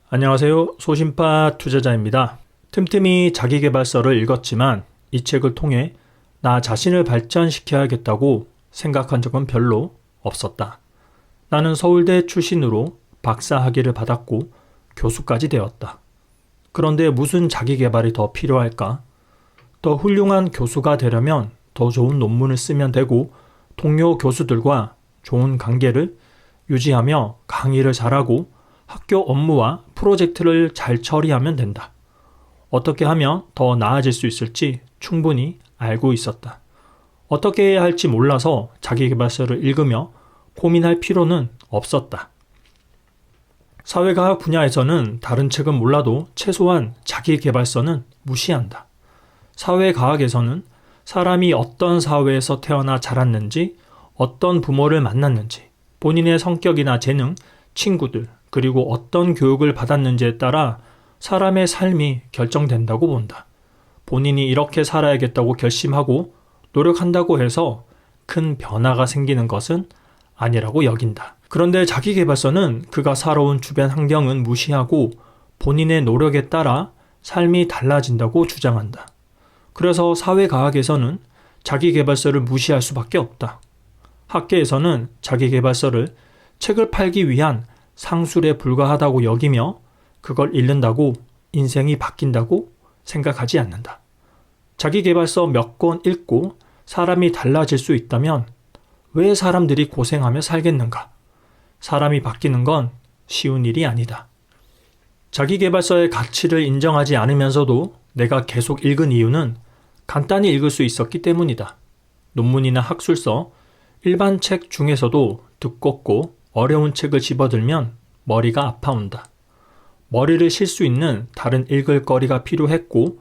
안녕하세요. 소심파 투자자입니다. 틈틈이 자기계발서를 읽었지만 이 책을 통해 나 자신을 발전시켜야겠다고 생각한 적은 별로 없었다. 나는 서울대 출신으로 박사 학위를 받았고 교수까지 되었다. 그런데 무슨 자기계발이 더 필요할까? 더 훌륭한 교수가 되려면 더 좋은 논문을 쓰면 되고 동료 교수들과 좋은 관계를 유지하며 강의를 잘하고 학교 업무와 프로젝트를 잘 처리하면 된다. 어떻게 하면 더 나아질 수 있을지 충분히 알고 있었다. 어떻게 해야 할지 몰라서 자기계발서를 읽으며 고민할 필요는 없었다. 사회과학 분야에서는 다른 책은 몰라도 최소한 자기계발서는 무시한다. 사회과학에서는 사람이 어떤 사회에서 태어나 자랐는지, 어떤 부모를 만났는지, 본인의 성격이나 재능, 친구들, 그리고 어떤 교육을 받았는지에 따라 사람의 삶이 결정된다고 본다. 본인이 이렇게 살아야겠다고 결심하고 노력한다고 해서 큰 변화가 생기는 것은 아니라고 여긴다. 그런데 자기계발서는 그가 살아온 주변 환경은 무시하고 본인의 노력에 따라 삶이 달라진다고 주장한다. 그래서 사회과학에서는 자기계발서를 무시할 수밖에 없다. 학계에서는 자기계발서를 책을 팔기 위한 상술에 불과하다고 여기며 그걸 읽는다고 인생이 바뀐다고 생각하지 않는다. 자기계발서 몇 권 읽고 사람이 달라질 수 있다면 왜 사람들이 고생하며 살겠는가? 사람이 바뀌는 건 쉬운 일이 아니다. 자기계발서의 가치를 인정하지 않으면서도 내가 계속 읽은 이유는 간단히 읽을 수 있었기 때문이다. 논문이나 학술서, 일반 책 중에서도 두껍고 어려운 책을 집어들면 머리가 아파온다. 머리를 쉴 수 있는 다른 읽을 거리가 필요했고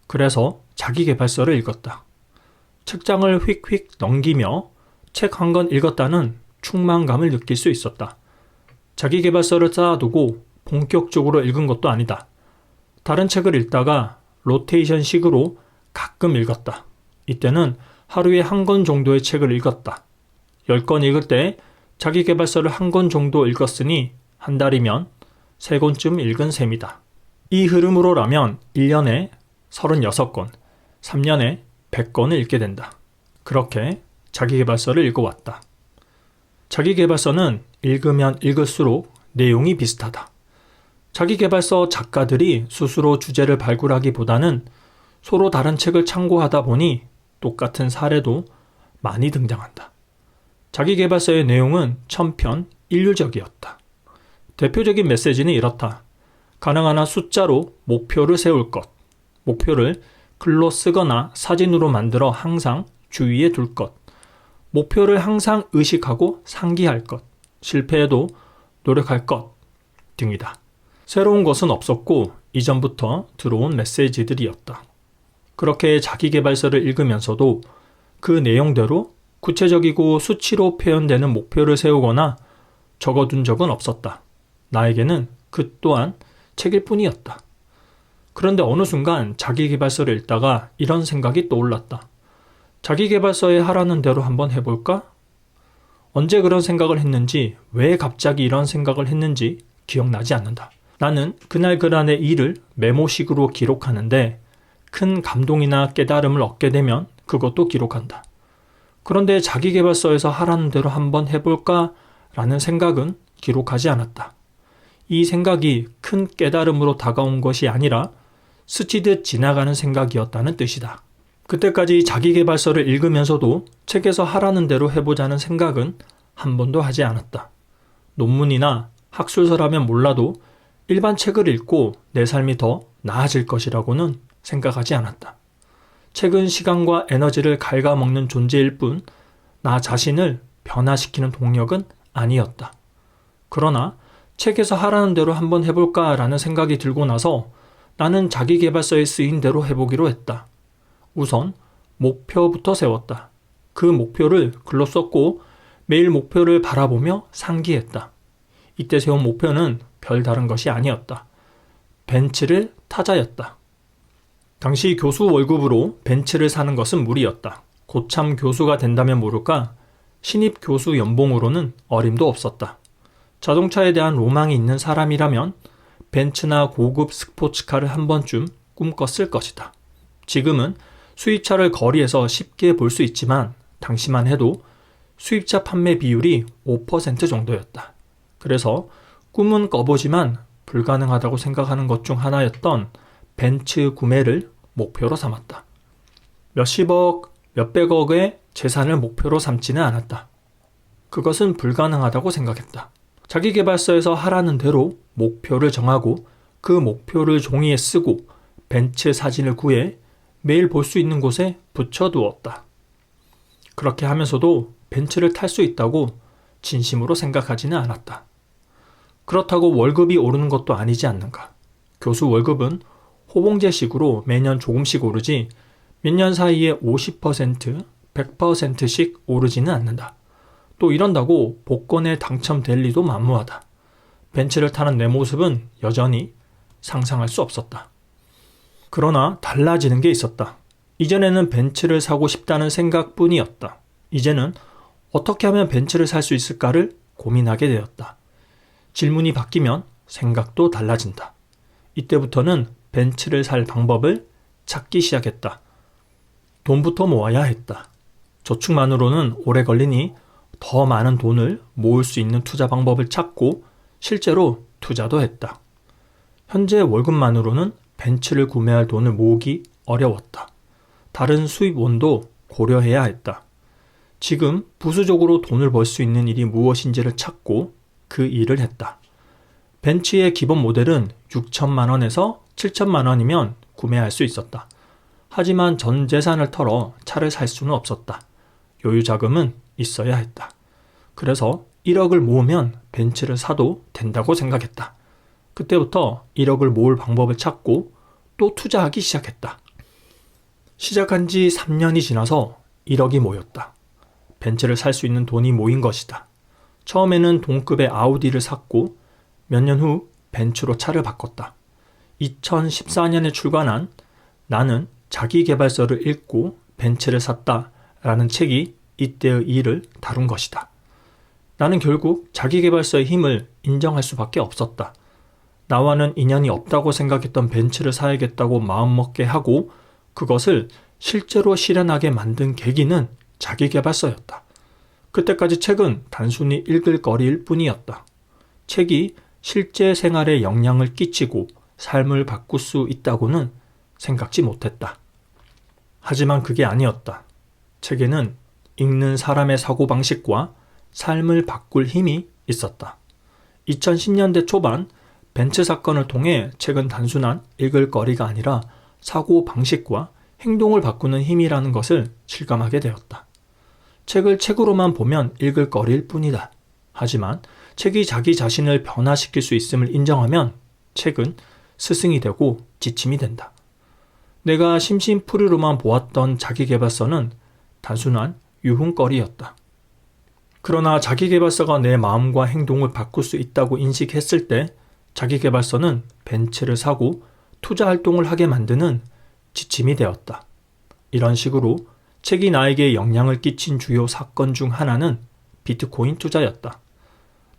그래서 자기계발서를 읽었다. 책장을 휙휙 넘기며 책 한 권 읽었다는 충만감을 느낄 수 있었다. 자기계발서를 쌓아두고 본격적으로 읽은 것도 아니다. 다른 책을 읽다가 로테이션식으로 가끔 읽었다. 이때는 하루에 한 권 정도의 책을 읽었다. 10권 읽을 때 자기계발서를 한 권 정도 읽었으니 한 달이면 3권쯤 읽은 셈이다. 이 흐름으로라면 1년에 36권, 3년에 100권을 읽게 된다. 그렇게 자기계발서를 읽어왔다. 자기계발서는 읽으면 읽을수록 내용이 비슷하다. 자기계발서 작가들이 스스로 주제를 발굴하기보다는 서로 다른 책을 참고하다 보니 똑같은 사례도 많이 등장한다. 자기계발서의 내용은 천편일률적이었다. 대표적인 메시지는 이렇다. 가능한 한 숫자로 목표를 세울 것. 목표를 글로 쓰거나 사진으로 만들어 항상 주위에 둘 것. 목표를 항상 의식하고 상기할 것. 실패해도 노력할 것 등이다. 새로운 것은 없었고 이전부터 들어온 메시지들이었다. 그렇게 자기계발서를 읽으면서도 그 내용대로 구체적이고 수치로 표현되는 목표를 세우거나 적어둔 적은 없었다. 나에게는 그 또한 책일 뿐이었다. 그런데 어느 순간 자기계발서를 읽다가 이런 생각이 떠올랐다. 자기계발서에 하라는 대로 한번 해볼까? 언제 그런 생각을 했는지, 왜 갑자기 이런 생각을 했는지 기억나지 않는다. 나는 그날 그날의 일을 메모식으로 기록하는데 큰 감동이나 깨달음을 얻게 되면 그것도 기록한다. 그런데 자기계발서에서 하라는 대로 한번 해볼까? 라는 생각은 기록하지 않았다. 이 생각이 큰 깨달음으로 다가온 것이 아니라 스치듯 지나가는 생각이었다는 뜻이다. 그때까지 자기계발서를 읽으면서도 책에서 하라는 대로 해보자는 생각은 한 번도 하지 않았다. 논문이나 학술서라면 몰라도 일반 책을 읽고 내 삶이 더 나아질 것이라고는 생각하지 않았다. 책은 시간과 에너지를 갉아먹는 존재일 뿐 나 자신을 변화시키는 동력은 아니었다. 그러나 책에서 하라는 대로 한번 해볼까 라는 생각이 들고 나서 나는 자기계발서에 쓰인 대로 해보기로 했다. 우선 목표부터 세웠다. 그 목표를 글로 썼고 매일 목표를 바라보며 상기했다. 이때 세운 목표는 별다른 것이 아니었다. 벤츠를 타자였다. 당시 교수 월급으로 벤츠를 사는 것은 무리였다. 고참 교수가 된다면 모를까 신입 교수 연봉으로는 어림도 없었다. 자동차에 대한 로망이 있는 사람이라면 벤츠나 고급 스포츠카를 한 번쯤 꿈꿨을 것이다. 지금은 수입차를 거리에서 쉽게 볼 수 있지만 당시만 해도 수입차 판매 비율이 5% 정도였다. 그래서 꿈은 꿔보지만 불가능하다고 생각하는 것 중 하나였던 벤츠 구매를 목표로 삼았다. 몇십억, 몇백억의 재산을 목표로 삼지는 않았다. 그것은 불가능하다고 생각했다. 자기계발서에서 하라는 대로 목표를 정하고 그 목표를 종이에 쓰고 벤츠 사진을 구해 매일 볼 수 있는 곳에 붙여두었다. 그렇게 하면서도 벤츠를 탈 수 있다고 진심으로 생각하지는 않았다. 그렇다고 월급이 오르는 것도 아니지 않는가. 교수 월급은 호봉제식으로 매년 조금씩 오르지 몇 년 사이에 50%, 100%씩 오르지는 않는다. 또 이런다고 복권에 당첨될 리도 만무하다. 벤츠를 타는 내 모습은 여전히 상상할 수 없었다. 그러나 달라지는 게 있었다. 이전에는 벤츠를 사고 싶다는 생각뿐이었다. 이제는 어떻게 하면 벤츠를 살 수 있을까를 고민하게 되었다. 질문이 바뀌면 생각도 달라진다. 이때부터는 벤츠를 살 방법을 찾기 시작했다. 돈부터 모아야 했다. 저축만으로는 오래 걸리니 더 많은 돈을 모을 수 있는 투자 방법을 찾고 실제로 투자도 했다. 현재 월급만으로는 벤츠를 구매할 돈을 모으기 어려웠다. 다른 수입원도 고려해야 했다. 지금 부수적으로 돈을 벌 수 있는 일이 무엇인지를 찾고 그 일을 했다. 벤츠의 기본 모델은 6천만 원에서 7천만 원이면 구매할 수 있었다. 하지만 전 재산을 털어 차를 살 수는 없었다. 여유 자금은 있어야 했다. 그래서 1억을 모으면 벤츠를 사도 된다고 생각했다. 그때부터 1억을 모을 방법을 찾고 또 투자하기 시작했다. 시작한 지 3년이 지나서 1억이 모였다. 벤츠를 살 수 있는 돈이 모인 것이다. 처음에는 동급의 아우디를 샀고 몇 년 후 벤츠로 차를 바꿨다. 2014년에 출간한 나는 자기계발서를 읽고 벤츠를 샀다 라는 책이 이때의 일을 다룬 것이다. 나는 결국 자기계발서의 힘을 인정할 수밖에 없었다. 나와는 인연이 없다고 생각했던 벤츠를 사야겠다고 마음먹게 하고 그것을 실제로 실현하게 만든 계기는 자기계발서였다. 그때까지 책은 단순히 읽을 거리일 뿐이었다. 책이 실제 생활에 영향을 끼치고 삶을 바꿀 수 있다고는 생각지 못했다. 하지만 그게 아니었다. 책에는 읽는 사람의 사고방식과 삶을 바꿀 힘이 있었다. 2010년대 초반 벤츠 사건을 통해 책은 단순한 읽을 거리가 아니라 사고방식과 행동을 바꾸는 힘이라는 것을 실감하게 되었다. 책을 책으로만 보면 읽을 거리일 뿐이다. 하지만 책이 자기 자신을 변화시킬 수 있음을 인정하면 책은 스승이 되고 지침이 된다. 내가 심심풀이로만 보았던 자기계발서는 단순한 유흥거리였다. 그러나 자기계발서가 내 마음과 행동을 바꿀 수 있다고 인식했을 때 자기계발서는 벤츠를 사고 투자활동을 하게 만드는 지침이 되었다. 이런 식으로 책이 나에게 영향을 끼친 주요 사건 중 하나는 비트코인 투자였다.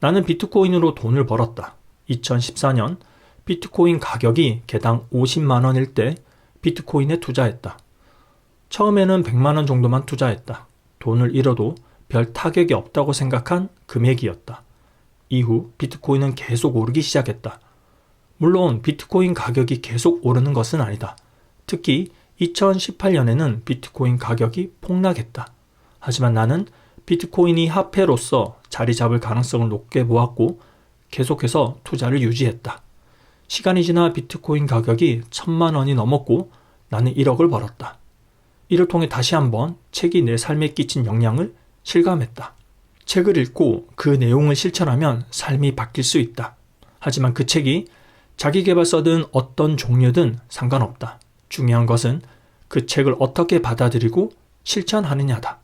나는 비트코인으로 돈을 벌었다. 2014년 비트코인 가격이 개당 50만 원일 때 비트코인에 투자했다. 처음에는 100만 원 정도만 투자했다. 돈을 잃어도 별 타격이 없다고 생각한 금액이었다. 이후 비트코인은 계속 오르기 시작했다. 물론 비트코인 가격이 계속 오르는 것은 아니다. 특히 2018년에는 비트코인 가격이 폭락했다. 하지만 나는 비트코인이 화폐로서 자리 잡을 가능성을 높게 보았고 계속해서 투자를 유지했다. 시간이 지나 비트코인 가격이 1,000만 원이 넘었고 나는 1억을 벌었다. 이를 통해 다시 한번 책이 내 삶에 끼친 영향을 실감했다. 책을 읽고 그 내용을 실천하면 삶이 바뀔 수 있다. 하지만 그 책이 자기계발서든 어떤 종류든 상관없다. 중요한 것은 그 책을 어떻게 받아들이고 실천하느냐다.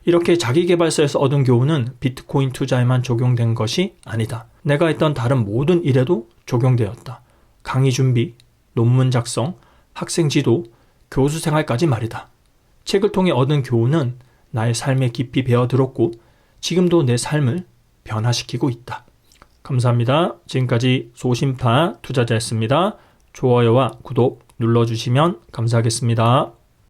이렇게 자기계발서에서 얻은 교훈은 비트코인 투자에만 적용된 것이 아니다. 내가 했던 다른 모든 일에도 적용되었다. 강의 준비, 논문 작성, 학생 지도, 교수 생활까지 말이다. 책을 통해 얻은 교훈은 나의 삶에 깊이 배어들었고 지금도 내 삶을 변화시키고 있다. 감사합니다. 지금까지 소심파 투자자였습니다. 좋아요와 구독 눌러주시면 감사하겠습니다.